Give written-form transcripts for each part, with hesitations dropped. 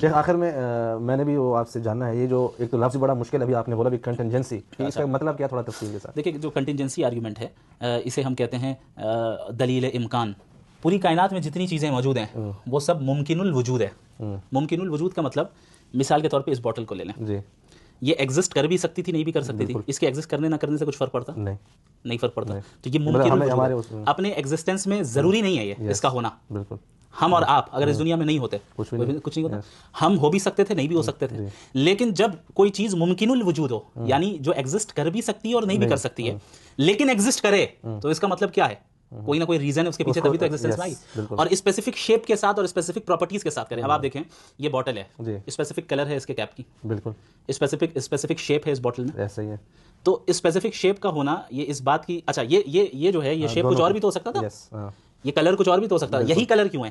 شیخ آخر میں نے بھی وہ آپ سے جاننا ہے، یہ جو ایک تو لفظ بڑا مشکل ابھی آپ نے بولا بھی کنٹینجنسی، اس کا مطلب کیا تھوڑا تفصیل کے ساتھ؟ دیکھیں جو کنٹینجنسی آرگیومنٹ ہے اسے ہم کہتے ہیں دلیل امکان. پوری کائنات میں جتنی چیزیں موجود ہیں وہ سب ممکن الوجود ہے. ممکن الوجود کا مطلب مثال کے طور پہ اس بوٹل کو لے لیں. جی یہ ایگزسٹ کر بھی سکتی تھی، نہیں بھی کر سکتی تھی. اس کے ایگزسٹ کرنے نہ کرنے سے کچھ فرق پڑتا؟ نہیں فرق پڑتا. تو یہ ممکن الوجود ہے. اپنے ایگزسٹنس میں ضروری نہیں ہے یہ اس کا ہونا. بالکل. ہم اور آپ اگر اس دنیا میں نہیں ہوتے کچھ نہیں ہوتا. ہم ہو بھی سکتے تھے، نہیں بھی ہو سکتے تھے. لیکن جب کوئی چیز ممکن الوجود ہو، یعنی جو ایگزسٹ کر بھی سکتی ہے اور نہیں بھی کر سکتی ہے لیکن ایگزسٹ کرے، تو اس کا مطلب کیا ہے؟ کوئی نہ کوئی ریزن ہے اس کے پیچھے، تبھی تو ایگزسٹنس میں آئی. اور اسپیسیفک شیپ کے ساتھ اور اسپیسیفک پراپرٹیز کے ساتھ کریں. اب آپ دیکھیں یہ بوٹل ہے، اسپیسیفک کلر ہے اس کے کیپ کی، بالکل اسپیسیفک شیپ ہے اس بوٹل میں. ایسا ہی ہے. تو اسپیسیفک شیپ کا ہونا یہ اس بات کی، اچھا یہ جو ہے یہ شیپ کچھ اور بھی تو ہو سکتا تھا، یہ کلر کچھ اور بھی تو ہو سکتا ہے. یہی کلر کیوں ہے،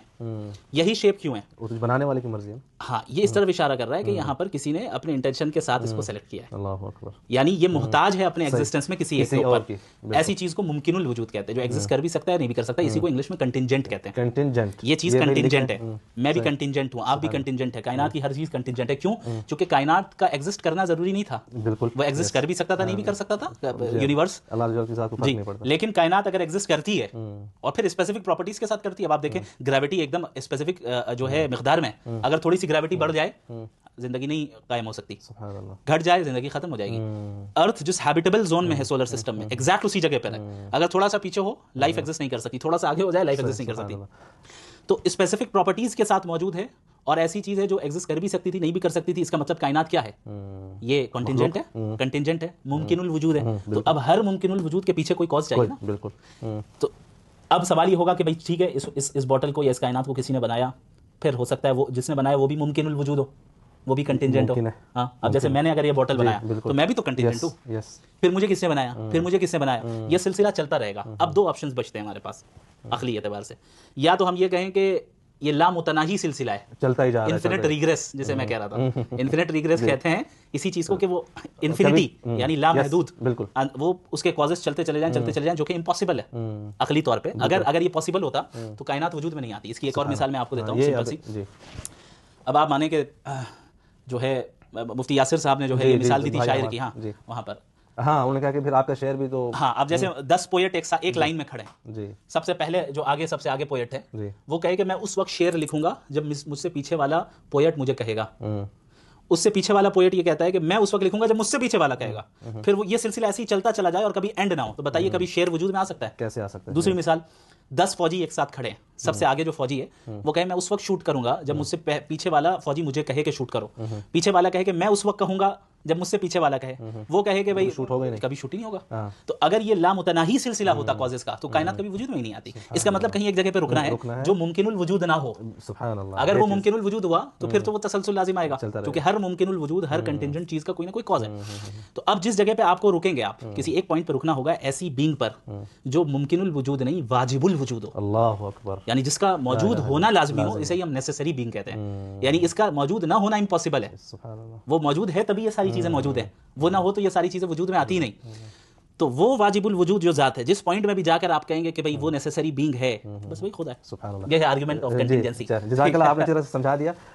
یہی شیپ کیوں ہے؟ بنانے والے کی مرضی ہے. ہاں یہ اس طرف اشارہ کر رہا ہے کہ یہاں پر کسی نے اپنے انٹینشن کے ساتھ اس کو سلیکٹ کیا ہے. اللہ اکبر. یعنی یہ محتاج ہے اپنے ایگزسٹنس میں کسی ایک کے اوپر. ایسی چیز کو ممکن الوجود کہتے ہیں جو ایگزسٹ کر بھی سکتا ہے نہیں بھی کر سکتا. اسی کو انگلش میں کنٹینجنٹ کہتے ہیں. کنٹینجنٹ، یہ چیز کنٹینجنٹ ہے. میں بھی کنٹینجنٹ ہوں، آپ بھی کنٹینجنٹ ہے. کائنات کی ہر چیز کنٹینجنٹ ہے. کیوں؟ چونکہ کائنات کا ایگزسٹ کرنا ضروری نہیں تھا. بالکل. وہ ایگزسٹ کر بھی سکتا تھا، نہیں بھی کر سکتا تھا. یونیورس جی، لیکن کائنات اگر ایگزسٹ کرتی ہے اور پھر اسپیسیفک پراپرٹیز کے ساتھ کرتی ہے. اب آپ دیکھیں گریوٹی ایک دم اسپیسیفک جو ہے مقدار میں، اگر تھوڑی سی گریوٹی بڑھ جائے زندگی نہیں قائم ہو سکتی. گھٹ جائے زندگی ختم ہو جائے گی. ارتھ جس ہیبیٹیبل زون میں ہے سولر سسٹم میں، ایگزیکٹ اسی جگہ پر ہے. اگر تھوڑا سا پیچھے ہو لائف ایگزسٹ نہیں کر سکتی، تھوڑا سا آگے ہو جائے لائف ایگزسٹ نہیں کر سکتی. تو اسپیسیفک پراپرٹیز کے ساتھ موجود ہے اور ایسی چیز ہے جو ایگزسٹ کر بھی سکتی تھی نہیں بھی کر سکتی تھی. اس کا مطلب کائنات کیا ہے؟ یہ کنٹینجنٹ ہے. کنٹینجنٹ ہے، ممکن الوجود ہے. تو اب ہر ممکن الوجود کے پیچھے کوئی کاز چاہیے نا. بالکل. تو اب سوال یہ ہوگا کہ بھائی ٹھیک ہے اس بوٹل کو یا اس کائنات کو کسی نے بنایا، پھر ہو سکتا ہے وہ جس نے بنایا وہ بھی ممکن الوجود ہو، وہ بھی کنٹینجنٹ ہو. ہاں اب جیسے میں نے اگر یہ بوٹل بنایا تو میں بھی تو کنٹینجنٹ ہوں. پھر مجھے کس نے بنایا، پھر مجھے کس نے بنایا، یہ سلسلہ چلتا رہے گا. اب دو آپشنز بچتے ہیں ہمارے پاس عقلی اعتبار سے. یا تو ہم یہ کہیں کہ یہ لامتناہی سلسلہ ہے، چلتا ہی جا رہا ہے، انفینٹ ریگریس جسے میں کہہ رہا تھا. انفینٹ ریگریس کہتے ہیں اسی چیز کو کہ وہ انفینٹی یعنی لامحدود، وہ اس کے کازز چلتے چلے جائیں جو کہ امپاسبل ہے عقلی طور پہ. اگر یہ پاسبل ہوتا تو کائنات وجود میں نہیں آتی. اس کی ایک اور مثال میں آپ کو دیتا ہوں سمپل سی. اب آپ مانیں کہ جو ہے مفتی یاسر صاحب نے جو ہے یہ مثال دی تھی شاعر کی، ہاں وہاں پر انہوں نے کہا کہ پھر آپ کا شعر بھی تو ہاں. اب جیسے 10 پوئٹ ایک لائن میں کھڑے ہیں، سب سے پہلے جو سب سے آگے پوئٹ ہے وہ کہے کہ میں اس وقت شعر لکھوں گا جب مجھ سے پیچھے والا پوئٹ مجھے کہے گا. اس سے پیچھے والا پوئٹ یہ کہتا ہے کہ میں اس وقت لکھوں گا جب مجھ سے پیچھے والا کہے گا. پھر وہ یہ سلسلہ ایسے ہی چلتا چلا جائے اور کبھی اینڈ نہ ہو. تو بتائیے کبھی شعر وجود میں آ سکتا ہے؟ کیسے آ سکتا ہے؟ دوسری مثال، 10 فوجی ایک ساتھ کھڑے ہیں، سب سے آگے جو فوجی ہے وہ کہے میں اس وقت شوٹ کروں گا جب مجھ سے پیچھے والا فوجی مجھے کہے کہ شوٹ کرو. پیچھے والا کہے کہ میں اس وقت کہوں گا جب مجھ سے پیچھے والا کہے. وہ کہے کہ بھائی شوٹ ہوگا، کبھی شوٹ ہی نہیں ہوگا. تو اگر یہ لامتناہی سلسلہ ہوتا کازز کا تو کائنات کبھی وجود میں ہی نہیں آتی. اس کا مطلب کہیں ایک جگہ پہ رکنا ہے جو ممکن الوجود نہ ہو. اگر وہ ممکن الوجود ہوا تو پھر تو وہ تسلسل لازم آئے گا، کیونکہ ہر ممکن الوجود ہر کنٹینجنٹ چیز کا کوئی نہ کوئی کاز ہے. تو اب جس جگہ پہ آپ کو رکیں گے، آپ کسی ایک پوائنٹ پہ رکنا ہوگا ایسی بینگ پر جو ممکن الوجود نہیں واجب الوجود ہو. اللہ اکبر. یعنی جس کا موجود ہونا لازمی ہو، اسے ہی ہم نیسیسری بینگ کہتے ہیں. یعنی اس کا موجود نہ ہونا امپاسبل ہے. وہ موجود ہے تبھی یہ ساری چیزیں موجود ہیں، وہ نہ ہو تو یہ ساری چیزیں وجود میں آتی ہی نہیں. تو وہ واجب الوجود جو ذات ہے، جس پوائنٹ میں بھی جا کر آپ کہیں گے کہ بھئی وہ نیسیسری بینگ ہے، بس وہی خدا ہے. یہ ہے آرگومنٹ آف کنٹینجنسی. جزاک اللہ، آپ نے سمجھا دیا.